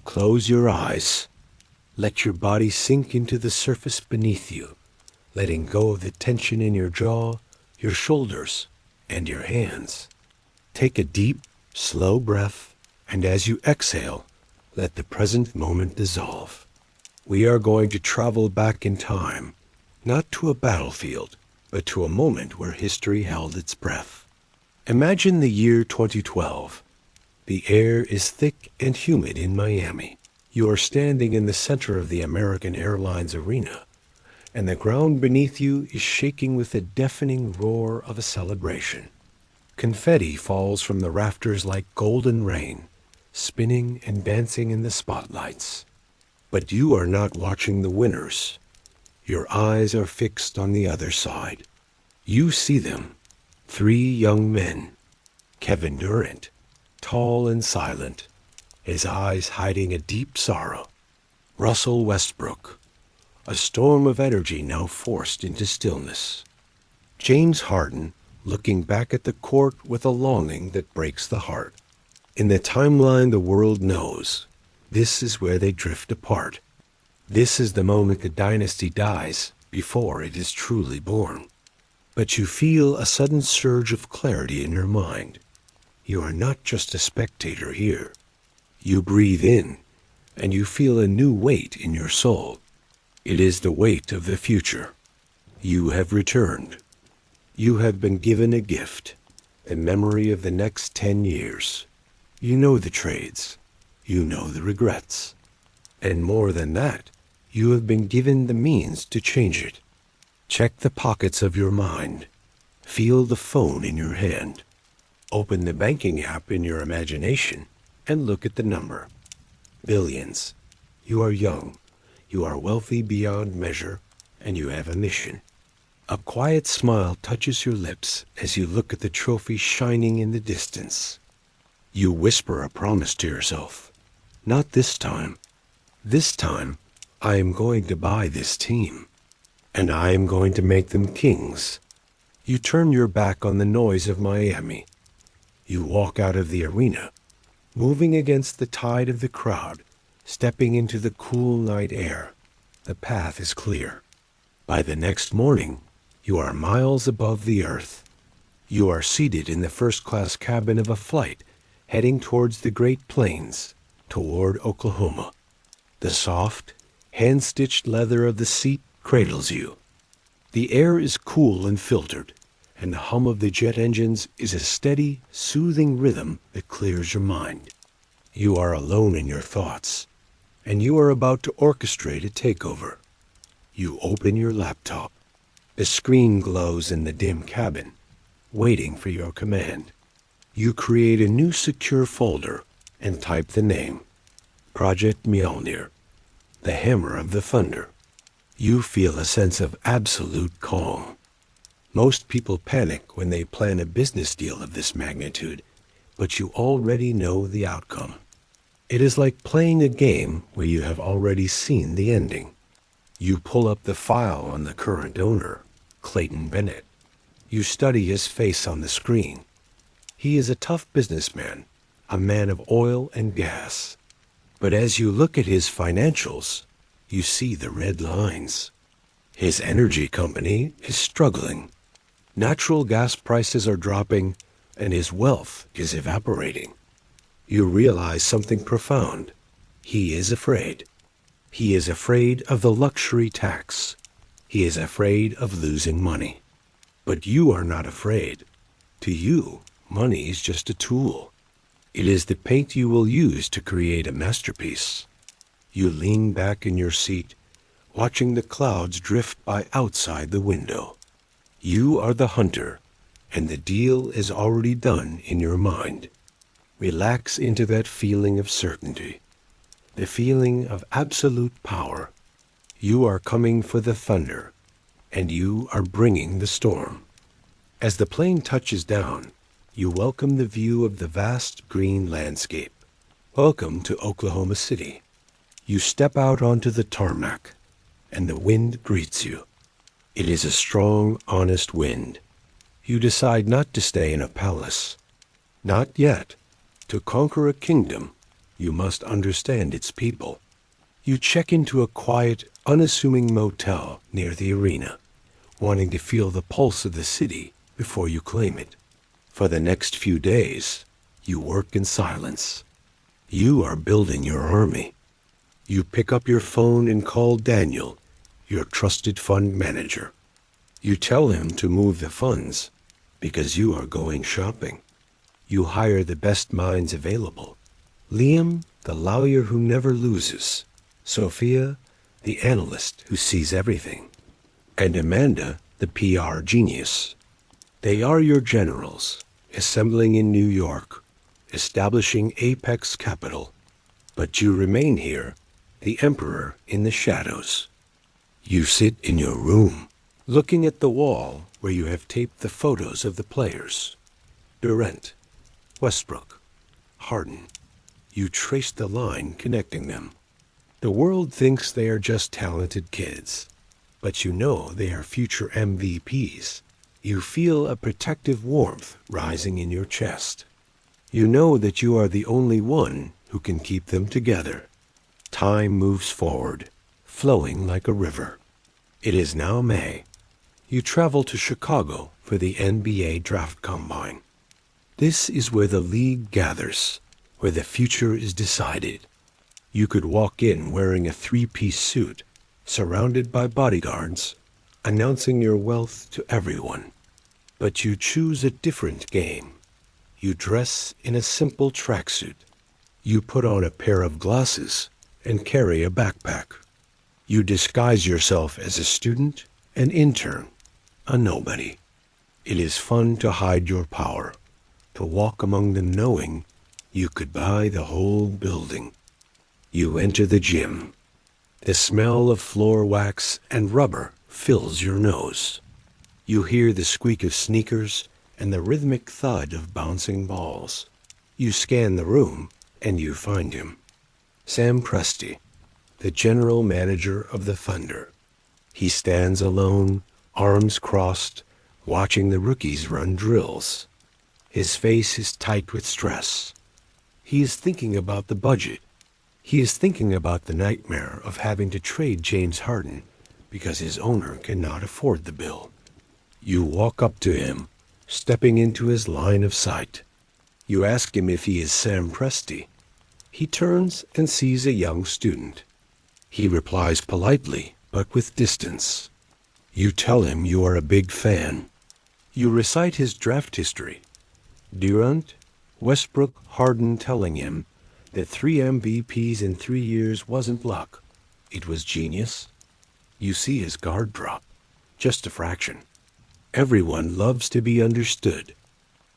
Close your eyes. Let your body sink into the surface beneath you, letting go of the tension in your jaw, your shoulders, and your hands. Take a deep, slow breath, and as you exhale, let the present moment dissolve. We are going to travel back in time, not to a battlefield, but to a moment where history held its breath. Imagine the year 2012. The air is thick and humid in Miami. You are standing in the center of the American Airlines arena, and the ground beneath you is shaking with the deafening roar of a celebration. Confetti falls from the rafters like golden rain, spinning and dancing in the spotlights. But you are not watching the winners. Your eyes are fixed on the other side. You see them, 3 young men. Kevin Durant, tall and silent, his eyes hiding a deep sorrow. Russell Westbrook, a storm of energy now forced into stillness. James Harden, looking back at the court with a longing that breaks the heart. In the timeline the world knows, this is where they drift apart. This is the moment the dynasty dies before it is truly born. But you feel a sudden surge of clarity in your mind. You are not just a spectator here. You breathe in, and you feel a new weight in your soul. It is the weight of the future. You have returned. You have been given a gift, the memory of the next 10 years. You know the trades. You know the regrets. And more than that, you have been given the means to change it. Check the pockets of your mind. Feel the phone in your hand. Open the banking app in your imagination and look at the number. Billions. You are young. You are wealthy beyond measure, and you have a mission. A quiet smile touches your lips as you look at the trophy shining in the distance. You whisper a promise to yourself. Not this time. This time, I am going to buy this team, and I am going to make them kings. You turn your back on the noise of Miami. You walk out of the arena, moving against the tide of the crowd, stepping into the cool night air. The path is clear. By the next morning, you are miles above the earth. You are seated in the first-class cabin of a flight heading towards the Great Plains, toward Oklahoma. The soft, hand-stitched leather of the seat cradles you. The air is cool and filtered, and the hum of the jet engines is a steady, soothing rhythm that clears your mind. You are alone in your thoughts, and you are about to orchestrate a takeover. You open your laptop. The screen glows in the dim cabin, waiting for your command. You create a new secure folder and type the name, Project Mjolnir, the hammer of the thunder. You feel a sense of absolute calm. Most people panic when they plan a business deal of this magnitude, but you already know the outcome. It is like playing a game where you have already seen the ending. You pull up the file on the current owner, Clayton Bennett. You study his face on the screen. He is a tough businessman, a man of oil and gas. But as you look at his financials, you see the red lines. His energy company is struggling. Natural gas prices are dropping, and his wealth is evaporating. You realize something profound. He is afraid. He is afraid of the luxury tax. He is afraid of losing money. But you are not afraid. To you, money is just a tool. It is the paint you will use to create a masterpiece. You lean back in your seat, watching the clouds drift by outside the window. You are the hunter, and the deal is already done in your mind. Relax into that feeling of certainty, the feeling of absolute power. You are coming for the thunder, and you are bringing the storm. As the plane touches down, you welcome the view of the vast green landscape. Welcome to Oklahoma City. You step out onto the tarmac, and the wind greets you. It is a strong, honest wind. You decide not to stay in a palace. Not yet. To conquer a kingdom, You must understand its people. You check into a quiet, unassuming motel near the arena, wanting to feel the pulse of the city before you claim it. For the next few days, you work in silence. You are building your army. You pick up your phone and call Daniel, your trusted fund manager. You tell him to move the funds because you are going shopping. You hire the best minds available. Liam, the lawyer who never loses. Sophia, the analyst who sees everything. And Amanda, the PR genius. They are your generals, assembling in New York, establishing Apex Capital. But you remain here, the emperor in the shadows. You sit in your room, looking at the wall where you have taped the photos of the players. Durant, Westbrook, Harden. You trace the line connecting them. The world thinks they are just talented kids, but you know they are future MVPs. You feel a protective warmth rising in your chest. You know that you are the only one who can keep them together. Time moves forward, flowing like a river. It is now May. You travel to Chicago for the NBA Draft Combine. This is where the league gathers, where the future is decided. You could walk in wearing a three-piece suit, surrounded by bodyguards, announcing your wealth to everyone. But you choose a different game. You dress in a simple tracksuit. You put on a pair of glasses and carry a backpack. You disguise yourself as a student, an intern, a nobody. It is fun to hide your power, to walk among them knowing you could buy the whole building. You enter the gym. The smell of floor wax and rubber fills your nose. You hear the squeak of sneakers and the rhythmic thud of bouncing balls. You scan the room and you find him. Sam Presti, the general manager of the Thunder. He stands alone, arms crossed, watching the rookies run drills. His face is tight with stress. He is thinking about the budget. He is thinking about the nightmare of having to trade James Harden because his owner cannot afford the bill. You walk up to him, stepping into his line of sight. You ask him if he is Sam Presti. He turns and sees a young student. He replies politely, but with distance. You tell him you are a big fan. You recite his draft history. Durant, Westbrook, Harden telling him that 3 MVPs in 3 years wasn't luck. It was genius. You see his guard drop. Just a fraction. Everyone loves to be understood.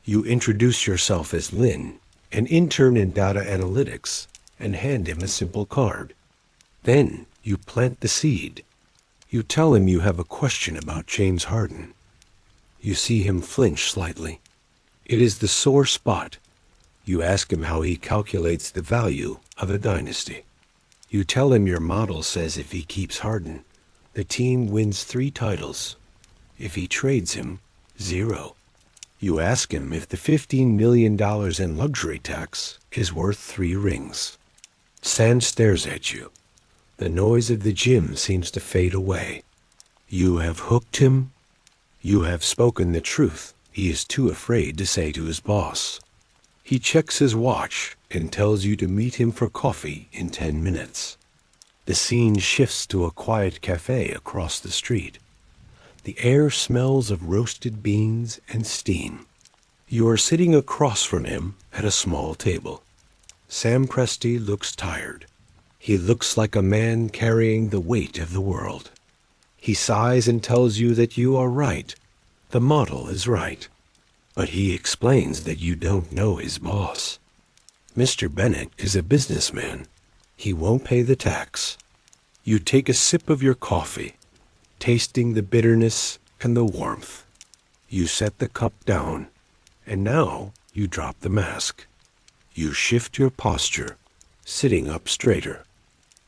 You introduce yourself as Lynn, an intern in data analytics, and hand him a simple card. Then you plant the seed. You tell him you have a question about James Harden. You see him flinch slightly. It is the sore spot. You ask him how he calculates the value of a dynasty. You tell him your model says if he keeps Harden, the team wins 3 titles. If he trades him, 0. You ask him if the $15 million in luxury tax is worth 3 rings. Sam stares at you. The noise of the gym seems to fade away. You have hooked him. You have spoken the truth he is too afraid to say to his boss. He checks his watch and tells you to meet him for coffee in 10 minutes. The scene shifts to a quiet cafe across the street. The air smells of roasted beans and steam. You are sitting across from him at a small table. Sam Presti looks tired. He looks like a man carrying the weight of the world. He sighs and tells you that you are right. The model is right. But he explains that you don't know his boss. Mr. Bennett is a businessman. He won't pay the tax. You take a sip of your coffee, tasting the bitterness and the warmth. You set the cup down, and now you drop the mask. You shift your posture, sitting up straighter.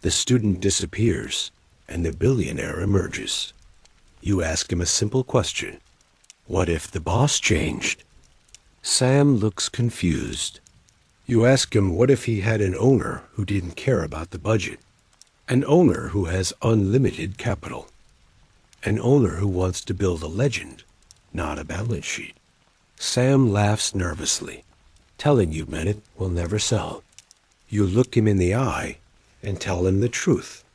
The student disappears, and the billionaire emerges. You ask him a simple question. What if the boss changed? Sam looks confused. You ask him what if he had an owner who didn't care about the budget, an owner who has unlimited capital, an owner who wants to build a legend, not a balance sheet. Sam laughs nervously, telling you Bennett will never sell. You look him in the eye and tell him the truth.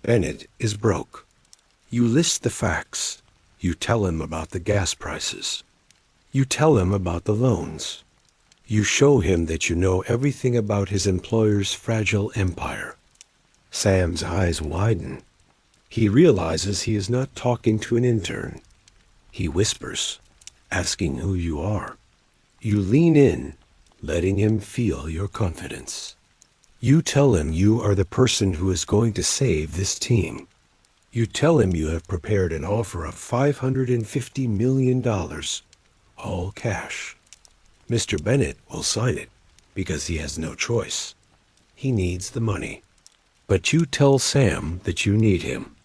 Bennett is broke. You list the facts. You tell him about the gas prices. You tell him about the loans. You show him that you know everything about his employer's fragile empire. Sam's eyes widen. He realizes he is not talking to an intern. He whispers, asking who you are. You lean in, letting him feel your confidence. You tell him you are the person who is going to save this team. You tell him you have prepared an offer of $550 million, all cash. Mr. Bennett will sign it because he has no choice. He needs the money. But you tell Sam that you need him.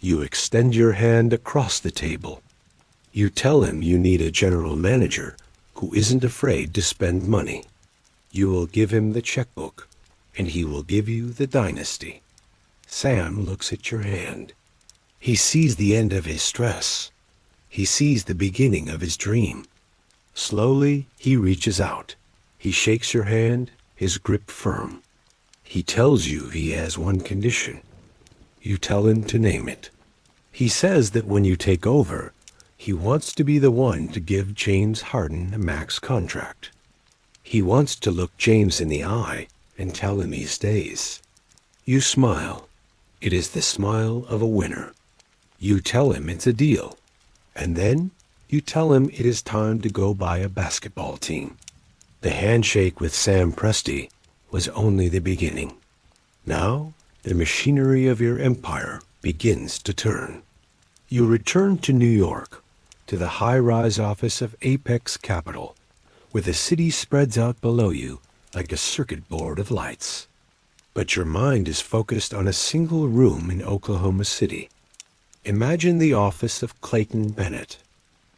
You extend your hand across the table. You tell him you need a general manager who isn't afraid to spend money. You will give him the checkbook, and he will give you the Dynasty. Sam looks at your hand. He sees the end of his stress. He sees the beginning of his dream. Slowly, he reaches out. He shakes your hand, his grip firm. He tells you he has one condition. You tell him to name it. He says that when you take over, he wants to be the one to give James Harden a max contract. He wants to look James in the eye and tell him he stays. You smile. It is the smile of a winner. You tell him it's a deal. And then you tell him it is time to go buy a basketball team. The handshake with Sam Presti was only the beginning. Now, the machinery of your empire begins to turn. You return to New York, to the high-rise office of Apex Capital, where the city spreads out below you like a circuit board of lights. But your mind is focused on a single room in Oklahoma City. Imagine the office of Clayton Bennett.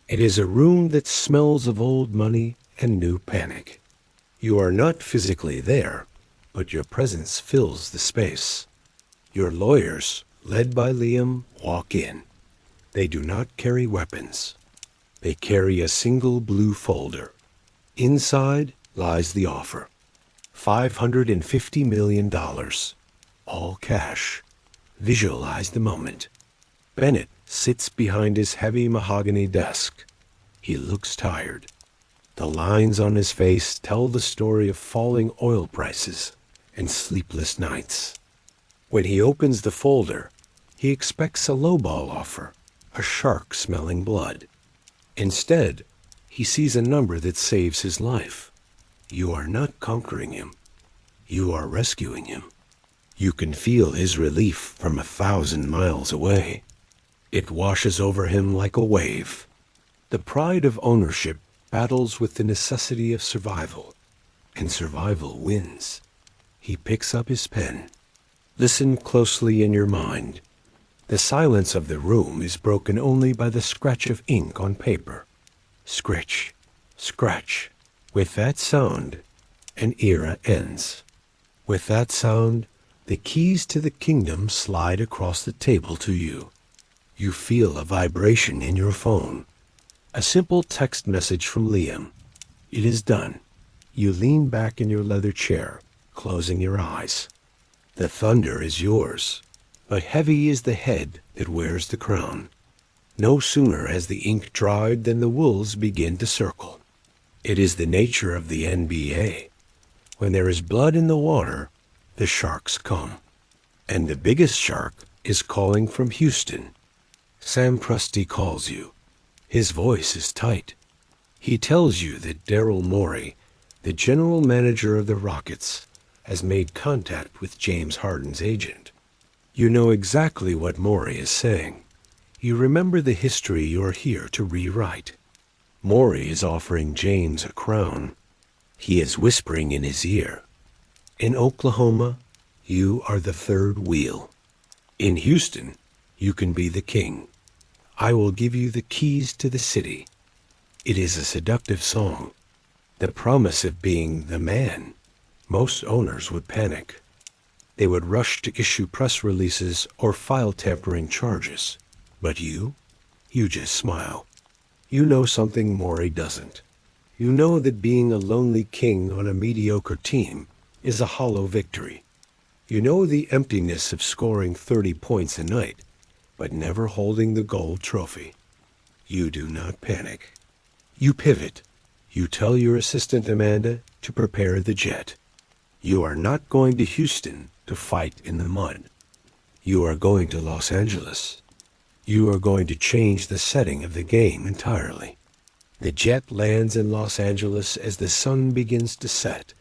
It is a room that smells of old money and new panic. You are not physically there, but your presence fills the space. Your lawyers, led by Liam, walk in. They do not carry weapons. They carry a single blue folder. Inside lies the offer. $550 million. All cash. Visualize the moment. Bennett sits behind his heavy mahogany desk. He looks tired. The lines on his face tell the story of falling oil prices and sleepless nights. When he opens the folder, he expects a lowball offer, a shark smelling blood. Instead, he sees a number that saves his life. You are not conquering him. You are rescuing him. You can feel his relief from 1,000 miles away. It washes over him like a wave. The pride of ownership battles with the necessity of survival, and survival wins. He picks up his pen. Listen closely in your mind. The silence of the room is broken only by the scratch of ink on paper. Scritch, scratch. With that sound, an era ends. With that sound, the keys to the kingdom slide across the table to you. You feel a vibration in your phone. A simple text message from Liam. It is done. You lean back in your leather chair, closing your eyes. The thunder is yours, but heavy is the head that wears the crown. No sooner has the ink dried than the wolves begin to circle. It is the nature of the NBA. When there is blood in the water, the sharks come. And the biggest shark is calling from Houston. Sam Presti calls you. His voice is tight. He tells you that Daryl Morey, the general manager of the Rockets, has made contact with James Harden's agent. You know exactly what Morey is saying. You remember the history you are here to rewrite. Morey is offering James a crown. He is whispering in his ear. In Oklahoma, you are the third wheel. In Houston, you can be the king. I will give you the keys to the city. It is a seductive song. The promise of being the man Most owners would panic. They would rush to issue press releases or file tampering charges. But you just smile. You know something Morey doesn't. You know that being a lonely king on a mediocre team is a hollow victory. You know the emptiness of scoring 30 points a night, but never holding the gold trophy. You do not panic. You pivot. You tell your assistant Amanda to prepare the jet. You are not going to Houston to fight in the mud. You are going to Los Angeles. You are going to change the setting of the game entirely. The jet lands in Los Angeles as the sun begins to set,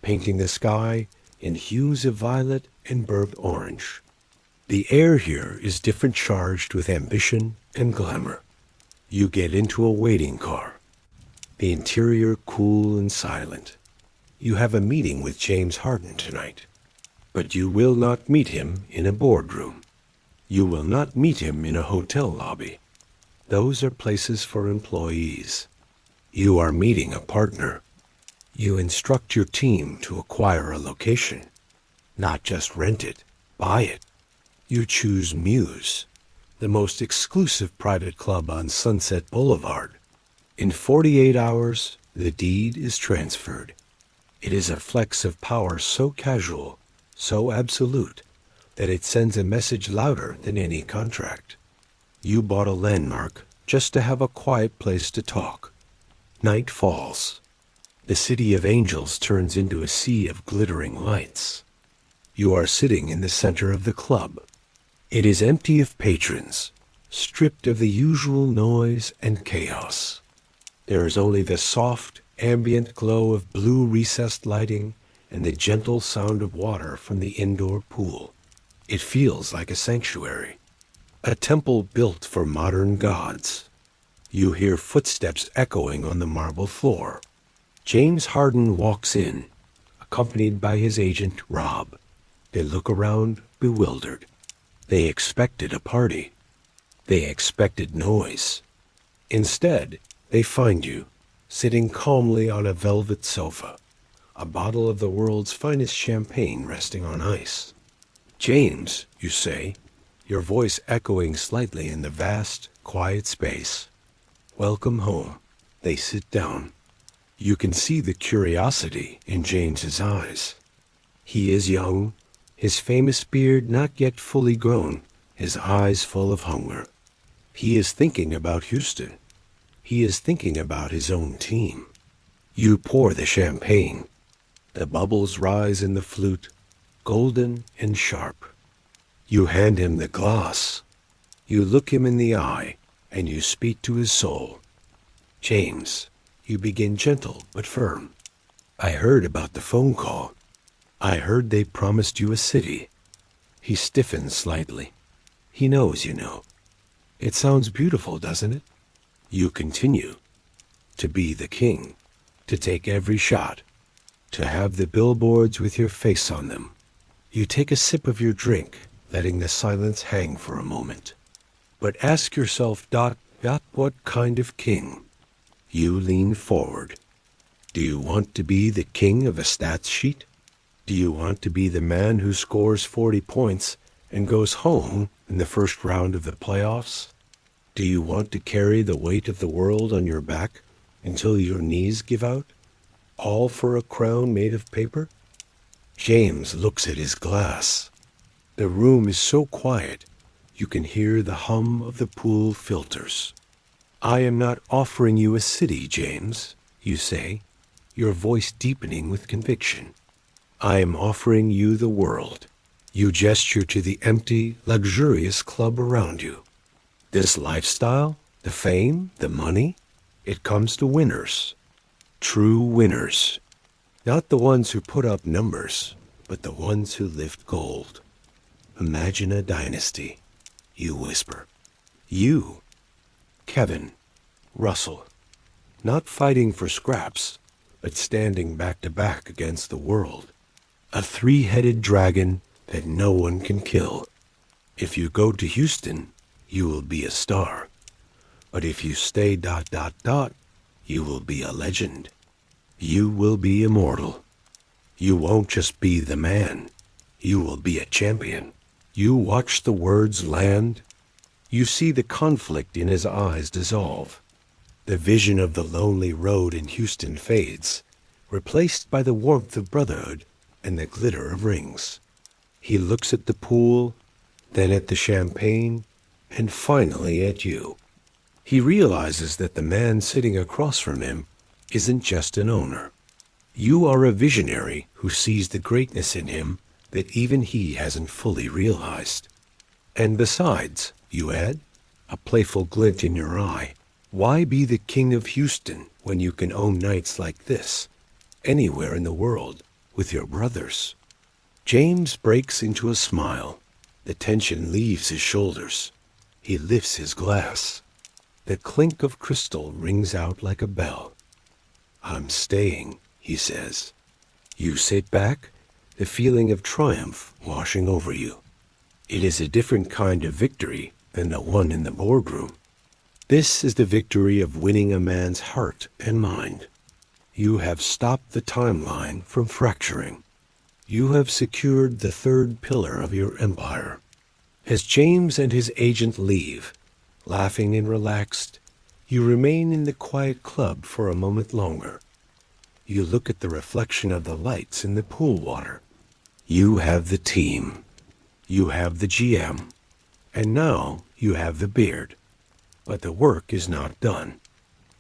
painting the sky in hues of violet and burnt orange. The air here is different, charged with ambition and glamour. You get into a waiting car. The interior cool and silent. You have a meeting with James Harden tonight. But you will not meet him in a boardroom. You will not meet him in a hotel lobby. Those are places for employees. You are meeting a partner. You instruct your team to acquire a location. Not just rent it, buy it. You choose Muse, the most exclusive private club on Sunset Boulevard. In 48 hours, the deed is transferred. It is a flex of power so casual, so absolute, that it sends a message louder than any contract. You bought a landmark just to have a quiet place to talk. Night falls. The city of angels turns into a sea of glittering lights. You are sitting in the center of the club. It is empty of patrons, stripped of the usual noise and chaos. There is only the soft, ambient glow of blue recessed lighting and the gentle sound of water from the indoor pool. It feels like a sanctuary, a temple built for modern gods. You hear footsteps echoing on the marble floor. James Harden walks in, accompanied by his agent, Rob. They look around, bewildered. They expected a party. They expected noise. Instead, they find you, sitting calmly on a velvet sofa, a bottle of the world's finest champagne resting on ice. "James," you say, your voice echoing slightly in the vast, quiet space. "Welcome home." They sit down. You can see the curiosity in James's eyes. He is young, his famous beard not yet fully grown, his eyes full of hunger. He is thinking about Houston. He is thinking about his own team. You pour the champagne. The bubbles rise in the flute, golden and sharp. You hand him the glass. You look him in the eye, and you speak to his soul. "James," you begin, gentle but firm. "I heard about the phone call. I heard they promised you a city." He stiffens slightly. He knows you know. "It sounds beautiful, doesn't it?" You continue. "To be the king, to take every shot, to have the billboards with your face on them." You take a sip of your drink, letting the silence hang for a moment. But ask yourself, what kind of king? You lean forward. Do you want to be the king of a stats sheet? Do you want to be the man who scores 40 points and goes home in the first round of the playoffs? Do you want to carry the weight of the world on your back until your knees give out? All for a crown made of paper? James looks at his glass. The room is so quiet, you can hear the hum of the pool filters. "I am not offering you a city, James," you say, your voice deepening with conviction. "I am offering you the world." You gesture to the empty, luxurious club around you. This lifestyle, the fame, the money, it comes to winners. True winners. Not the ones who put up numbers, but the ones who lift gold. Imagine a dynasty, you whisper. You, Kevin, Russell, not fighting for scraps, but standing back to back against the world. A three-headed dragon that no one can kill. If you go to Houston, you will be a star. But if you stay ... you will be a legend. You will be immortal. You won't just be the man. You will be a champion. You watch the words land. You see the conflict in his eyes dissolve. The vision of the lonely road in Houston fades, replaced by the warmth of brotherhood and the glitter of rings. He looks at the pool, then at the champagne, and finally at you. He realizes that the man sitting across from him isn't just an owner. You are a visionary who sees the greatness in him that even he hasn't fully realized. And besides, you add, a playful glint in your eye, why be the king of Houston when you can own nights like this, anywhere in the world, with your brothers? James breaks into a smile. The tension leaves his shoulders. He lifts his glass. The clink of crystal rings out like a bell. I'm staying, he says. You sit back, the feeling of triumph washing over you. It is a different kind of victory than the one in the boardroom. This is the victory of winning a man's heart and mind. You have stopped the timeline from fracturing. You have secured the third pillar of your empire. As James and his agent leave, laughing and relaxed, you remain in the quiet club for a moment longer. You look at the reflection of the lights in the pool water. You have the team. You have the GM. And now you have the beard. But the work is not done.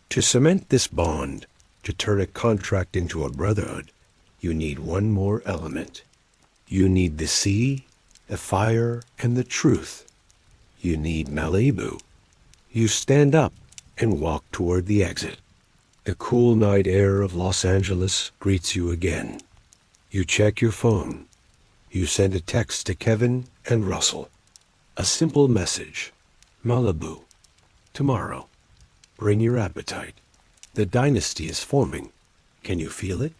To cement this bond, to turn a contract into a brotherhood, you need one more element. You need the sea, the fire, and the truth. You need Malibu. You stand up and walk toward the exit. The cool night air of Los Angeles greets you again. You check your phone. You send a text to Kevin and Russell. A simple message. Malibu. Tomorrow. Bring your appetite. The dynasty is forming. Can you feel it?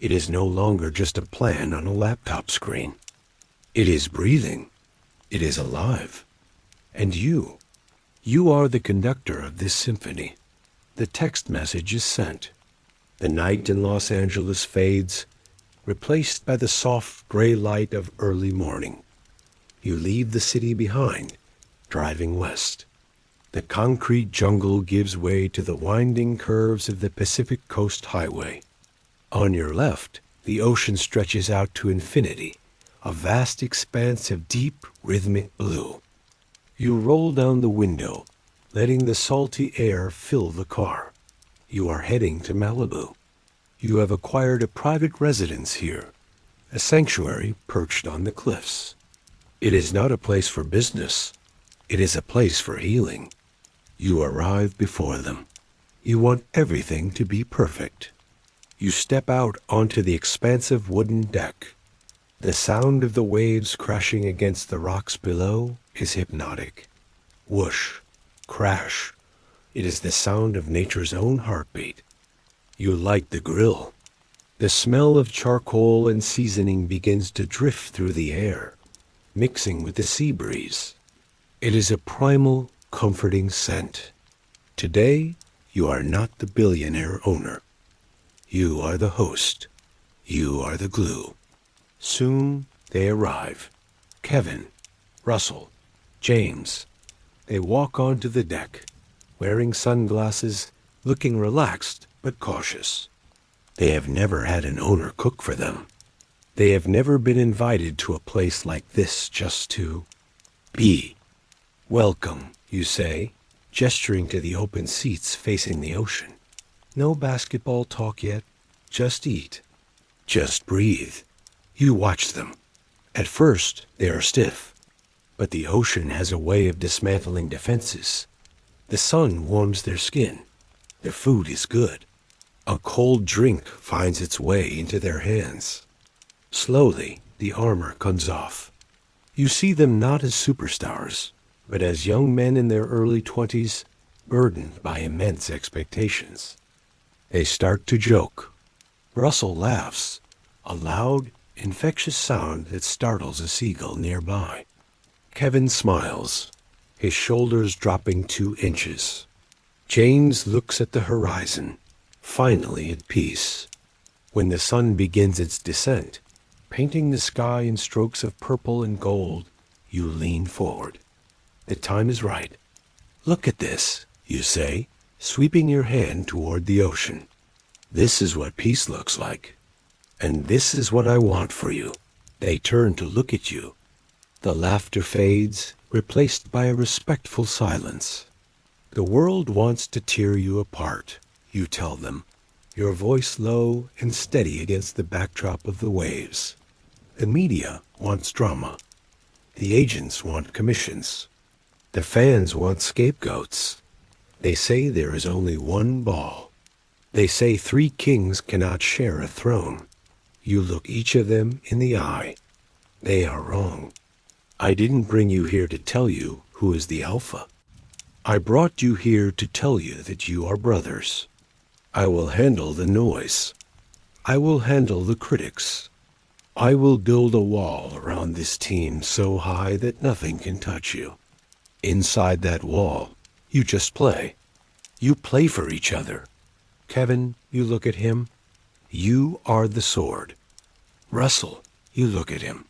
It is no longer just a plan on a laptop screen. It is breathing. It is alive. And you are the conductor of this symphony. The text message is sent. The night in Los Angeles fades, replaced by the soft gray light of early morning. You leave the city behind, driving west. The concrete jungle gives way to the winding curves of the Pacific Coast Highway. On your left, the ocean stretches out to infinity, a vast expanse of deep, rhythmic blue. You roll down the window, letting the salty air fill the car. You are heading to Malibu. You have acquired a private residence here, a sanctuary perched on the cliffs. It is not a place for business. It is a place for healing. You arrive before them. You want everything to be perfect. You step out onto the expansive wooden deck. The sound of the waves crashing against the rocks below is hypnotic. Whoosh, crash. It is the sound of nature's own heartbeat. You light the grill. The smell of charcoal and seasoning begins to drift through the air, mixing with the sea breeze. It is a primal, comforting scent. Today, you are not the billionaire owner. You are the host. You are the glue. Soon they arrive. Kevin, Russell, James. They walk onto the deck, wearing sunglasses, looking relaxed but cautious. They have never had an owner cook for them. They have never been invited to a place like this just to be. Welcome, you say, gesturing to the open seats facing the ocean. No basketball talk yet. Just eat. Just breathe. You watch them. At first, they are stiff, but the ocean has a way of dismantling defenses. The sun warms their skin. The food is good. A cold drink finds its way into their hands. Slowly, the armor comes off. You see them not as superstars, but as young men in their early 20s, burdened by immense expectations. They start to joke. Russell laughs, a loud, infectious sound that startles a seagull nearby. Kevin smiles, his shoulders dropping 2 inches. James looks at the horizon, finally at peace. When the sun begins its descent, painting the sky in strokes of purple and gold, you lean forward. The time is right. Look at this, you say, sweeping your hand toward the ocean. This is what peace looks like. And this is what I want for you. They turn to look at you. The laughter fades, replaced by a respectful silence. The world wants to tear you apart, you tell them, your voice low and steady against the backdrop of the waves. The media wants drama. The agents want commissions. The fans want scapegoats. They say there is only one ball. They say 3 kings cannot share a throne. You look each of them in the eye. They are wrong. I didn't bring you here to tell you who is the alpha. I brought you here to tell you that you are brothers. I will handle the noise. I will handle the critics. I will build a wall around this team so high that nothing can touch you. Inside that wall, you just play. You play for each other. Kevin, you look at him. You are the sword. Russell, you look at him.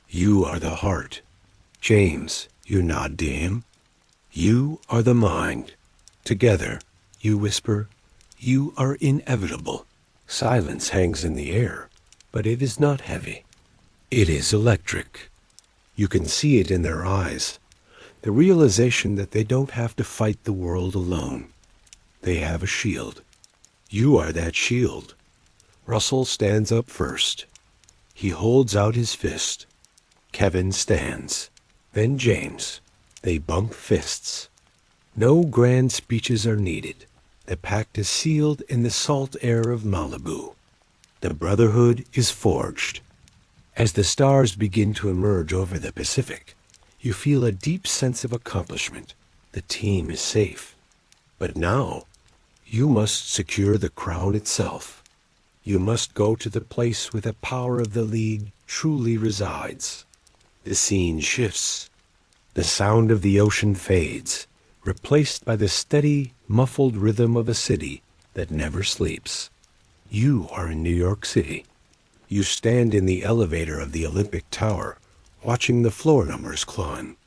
You are the heart. James, you nod to him. You are the mind. Together, you whisper, you are inevitable. Silence hangs in the air, but it is not heavy. It is electric. You can see it in their eyes, the realization that they don't have to fight the world alone. They have a shield. You are that shield. Russell stands up first. He holds out his fist. Kevin stands. Then James. They bump fists. No grand speeches are needed. The pact is sealed in the salt air of Malibu. The brotherhood is forged. As the stars begin to emerge over the Pacific, you feel a deep sense of accomplishment. The team is safe. But now, you must secure the crown itself. You must go to the place where the power of the league truly resides. The scene shifts. The sound of the ocean fades, replaced by the steady, muffled rhythm of a city that never sleeps. You are in New York City. You stand in the elevator of the Olympic Tower, watching the floor numbers climb.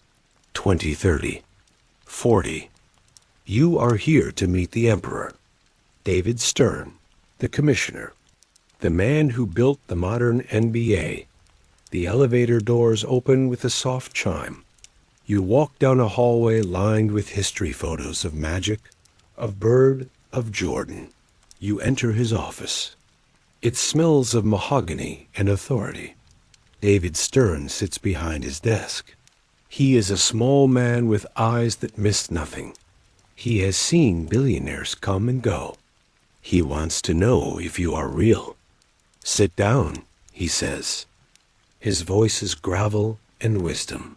20, 30, 40. You are here to meet the Emperor, David Stern, the commissioner, the man who built the modern NBA. The elevator doors open with a soft chime. You walk down a hallway lined with history photos of Magic, of Bird, of Jordan. You enter his office. It smells of mahogany and authority. David Stern sits behind his desk. He is a small man with eyes that miss nothing. He has seen billionaires come and go. He wants to know if you are real. Sit down, he says. His voice is gravel and wisdom.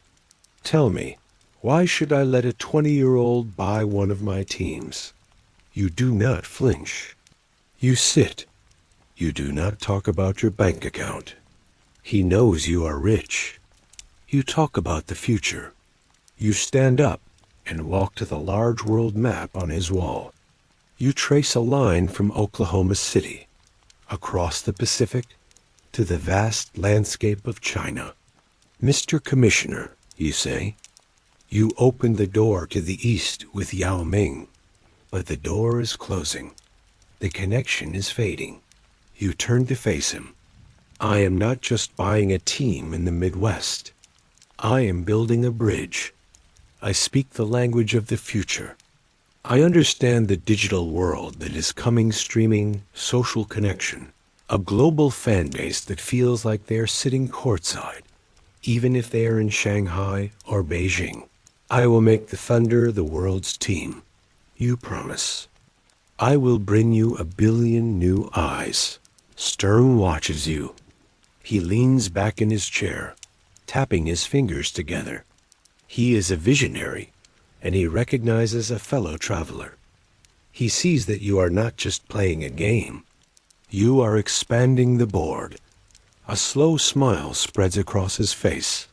Tell me, why should I let a 20-year-old buy one of my teams? You do not flinch. You sit. You do not talk about your bank account. He knows you are rich. You talk about the future. You stand up and walk to the large world map on his wall. You trace a line from Oklahoma City, across the Pacific, to the vast landscape of China. Mr. Commissioner, you say. You open the door to the east with Yao Ming, but the door is closing. The connection is fading. You turn to face him. I am not just buying a team in the Midwest. I am building a bridge. I speak the language of the future. I understand the digital world that is coming, streaming, social connection, a global fan base that feels like they're sitting courtside, even if they are in Shanghai or Beijing. I will make the Thunder the world's team. You promise. I will bring you 1 billion new eyes. Stern watches you. He leans back in his chair, tapping his fingers together. He is a visionary, and he recognizes a fellow traveler. He sees that you are not just playing a game. You are expanding the board. A slow smile spreads across his face.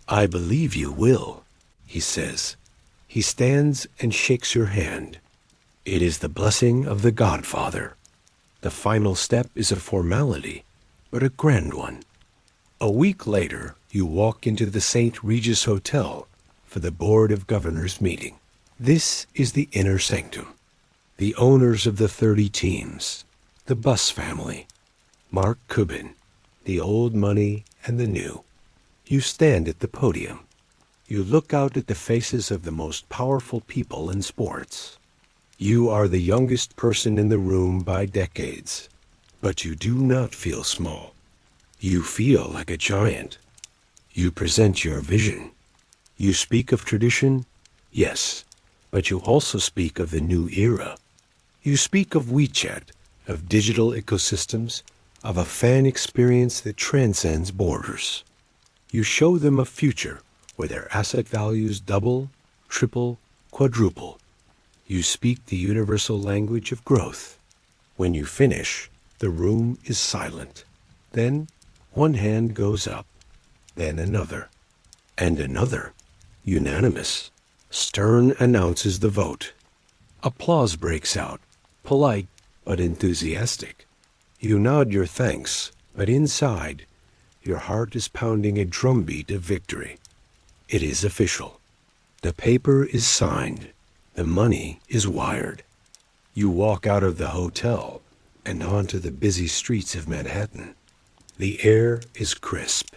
I believe you will, he says. He stands and shakes your hand. It is the blessing of the Godfather. The final step is a formality, but a grand one. A week later, you walk into the St. Regis Hotel for the Board of Governors meeting. This is the inner sanctum. The owners of the 30 teams, the Bus family, Mark Cuban, the old money and the new. You stand at the podium. You look out at the faces of the most powerful people in sports. You are the youngest person in the room by decades, but you do not feel small. You feel like a giant. You present your vision. You speak of tradition, yes, but you also speak of the new era. You speak of WeChat, of digital ecosystems, of a fan experience that transcends borders. You show them a future where their asset values double, triple, quadruple. You speak the universal language of growth. When you finish, the room is silent. Then one hand goes up, then another, and another. Unanimous. Stern announces the vote. Applause breaks out, polite but enthusiastic. You nod your thanks, but inside, your heart is pounding a drumbeat of victory. It is official. The paper is signed. The money is wired. You walk out of the hotel and onto the busy streets of Manhattan. The air is crisp.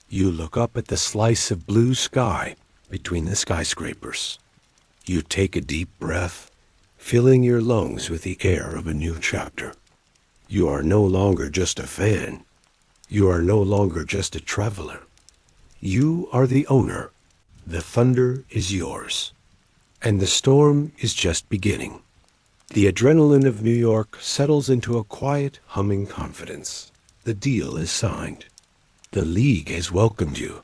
You look up at the slice of blue sky between the skyscrapers. You take a deep breath, filling your lungs with the air of a new chapter. You are no longer just a fan. You are no longer just a traveler. You are the owner. The thunder is yours. And the storm is just beginning. The adrenaline of New York settles into a quiet, humming confidence. The deal is signed. The league has welcomed you.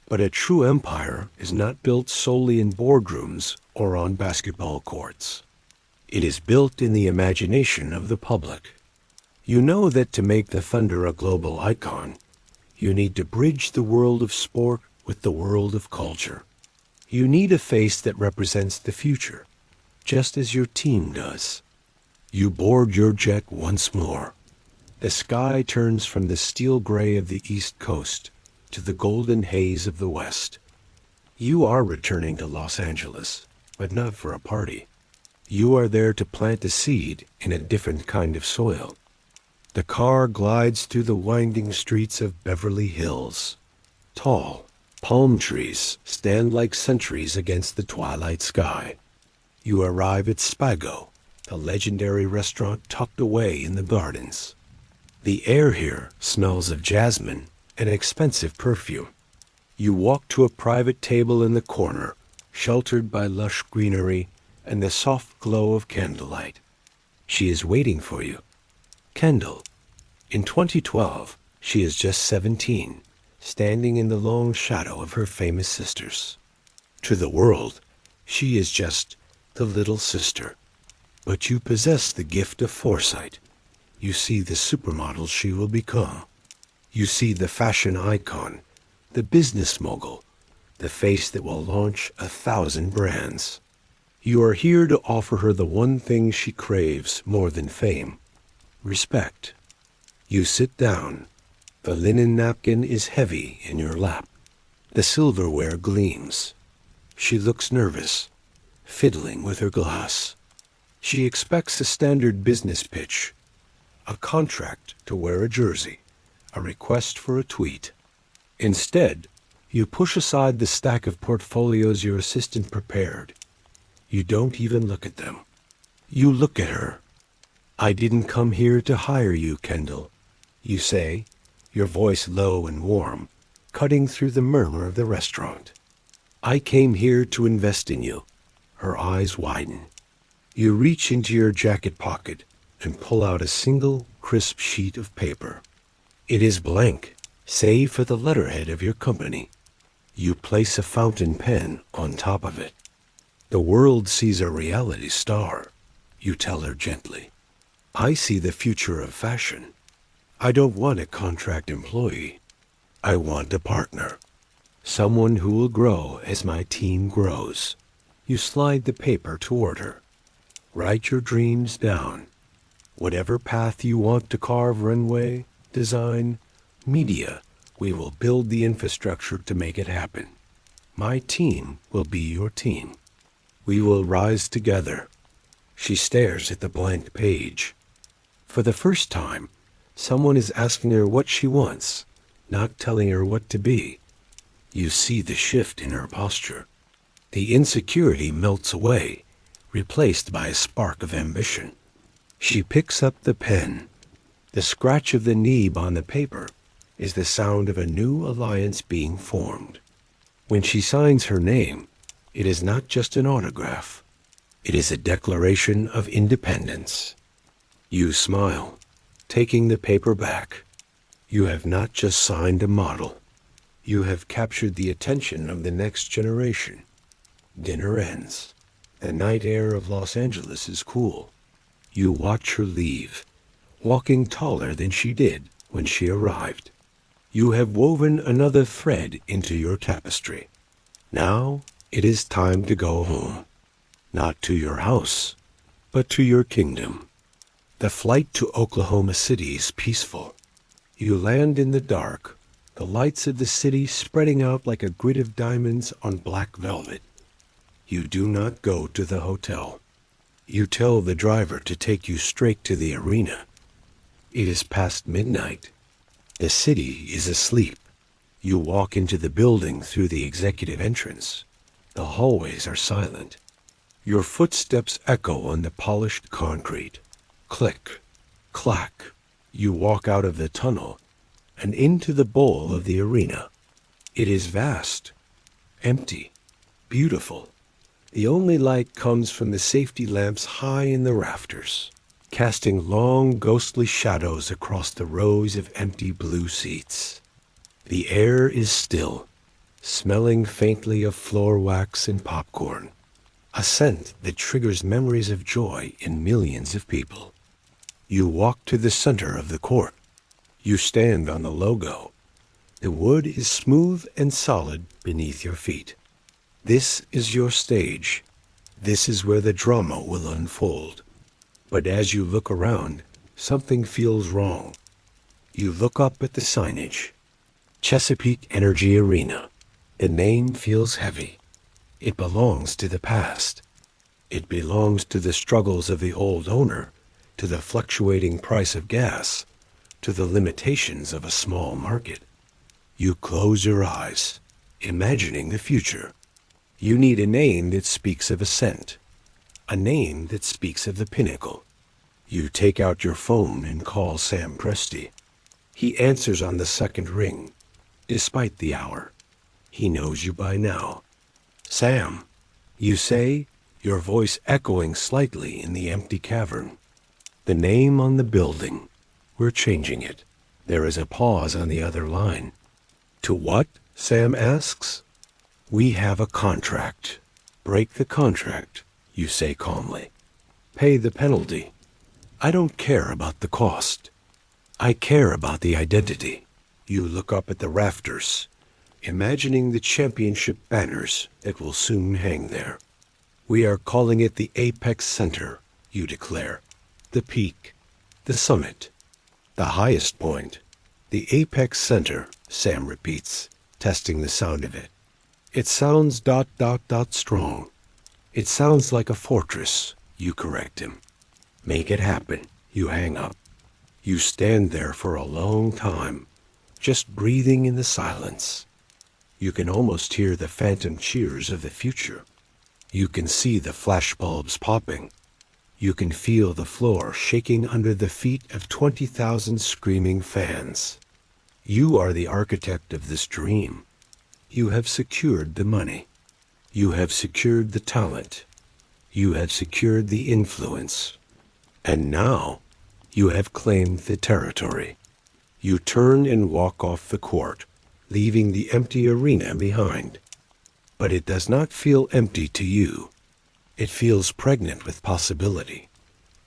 But a true empire is not built solely in boardrooms or on basketball courts. It is built in the imagination of the public. You know that to make the Thunder a global icon, you need to bridge the world of sport with the world of culture. You need a face that represents the future, just as your team does. You board your jet once more. The sky turns from the steel gray of the East Coast to the golden haze of the West. You are returning to Los Angeles, but not for a party. You are there to plant a seed in a different kind of soil. The car glides through the winding streets of Beverly Hills. Tall, palm trees stand like sentries against the twilight sky. You arrive at Spago, the legendary restaurant tucked away in the gardens. The air here smells of jasmine and expensive perfume. You walk to a private table in the corner, sheltered by lush greenery and the soft glow of candlelight. She is waiting for you. Kendall. In 2012, she is just 17, standing in the long shadow of her famous sisters. To the world, she is just the little sister. But you possess the gift of foresight. You see the supermodel she will become. You see the fashion icon, the business mogul, the face that will launch 1,000 brands. You are here to offer her the one thing she craves more than fame: respect. You sit down. The linen napkin is heavy in your lap. The silverware gleams. She looks nervous, fiddling with her glass. She expects a standard business pitch, a contract to wear a jersey, a request for a tweet. Instead, you push aside the stack of portfolios your assistant prepared. You don't even look at them. You look at her. "I didn't come here to hire you, Kendall," you say, your voice low and warm, cutting through the murmur of the restaurant. "I came here to invest in you." Her eyes widen. You reach into your jacket pocket and pull out a single, crisp sheet of paper. It is blank, save for the letterhead of your company. You place a fountain pen on top of it. "The world sees a reality star," you tell her gently. "I see the future of fashion. I don't want a contract employee. I want a partner. Someone who will grow as my team grows." You slide the paper toward her. "Write your dreams down. Whatever path you want to carve runway, design, media, we will build the infrastructure to make it happen. My team will be your team. We will rise together. She stares at the blank page. For the first time, someone is asking her what she wants, not telling her what to be. You see the shift in her posture. The insecurity melts away, replaced by a spark of ambition. She picks up the pen. The scratch of the nib on the paper is the sound of a new alliance being formed. When she signs her name, it is not just an autograph. It is a declaration of independence. You smile, taking the paper back. You have not just signed a model. You have captured the attention of the next generation. Dinner ends. The night air of Los Angeles is cool. You watch her leave, walking taller than she did when she arrived. You have woven another thread into your tapestry. Now it is time to go home. Not to your house, but to your kingdom. The flight to Oklahoma City is peaceful. You land in the dark, the lights of the city spreading out like a grid of diamonds on black velvet. You do not go to the hotel. You tell the driver to take you straight to the arena. It is past midnight. The city is asleep. You walk into the building through the executive entrance. The hallways are silent. Your footsteps echo on the polished concrete. Click, clack. You walk out of the tunnel and into the bowl of the arena. It is vast, empty, beautiful. The only light comes from the safety lamps high in the rafters, casting long ghostly shadows across the rows of empty blue seats. The air is still, smelling faintly of floor wax and popcorn, a scent that triggers memories of joy in millions of people. You walk to the center of the court. You stand on the logo. The wood is smooth and solid beneath your feet. This is your stage. This is where the drama will unfold. But as you look around, something feels wrong. You look up at the signage. Chesapeake Energy Arena. The name feels heavy. It belongs to the past. It belongs to the struggles of the old owner, to the fluctuating price of gas, to the limitations of a small market. You close your eyes, imagining the future. You need a name that speaks of ascent, a name that speaks of the pinnacle. You take out your phone and call Sam Presti. He answers on the second ring, despite the hour. He knows you by now. Sam, you say, your voice echoing slightly in the empty cavern. The name on the building. We're changing it. There is a pause on the other line. To what? Sam asks. We have a contract. Break the contract, you say calmly. Pay the penalty. I don't care about the cost. I care about the identity. You look up at the rafters, imagining the championship banners that will soon hang there. We are calling it the Apex Center, you declare. The peak, the summit, the highest point. The Apex Center, Sam repeats, testing the sound of it. It sounds ... strong. It sounds like a fortress, you correct him. Make it happen, you hang up. You stand there for a long time, just breathing in the silence. You can almost hear the phantom cheers of the future. You can see the flashbulbs popping. You can feel the floor shaking under the feet of 20,000 screaming fans. You are the architect of this dream. You have secured the money. You have secured the talent. You have secured the influence. And now, you have claimed the territory. You turn and walk off the court, leaving the empty arena behind. But it does not feel empty to you. It feels pregnant with possibility.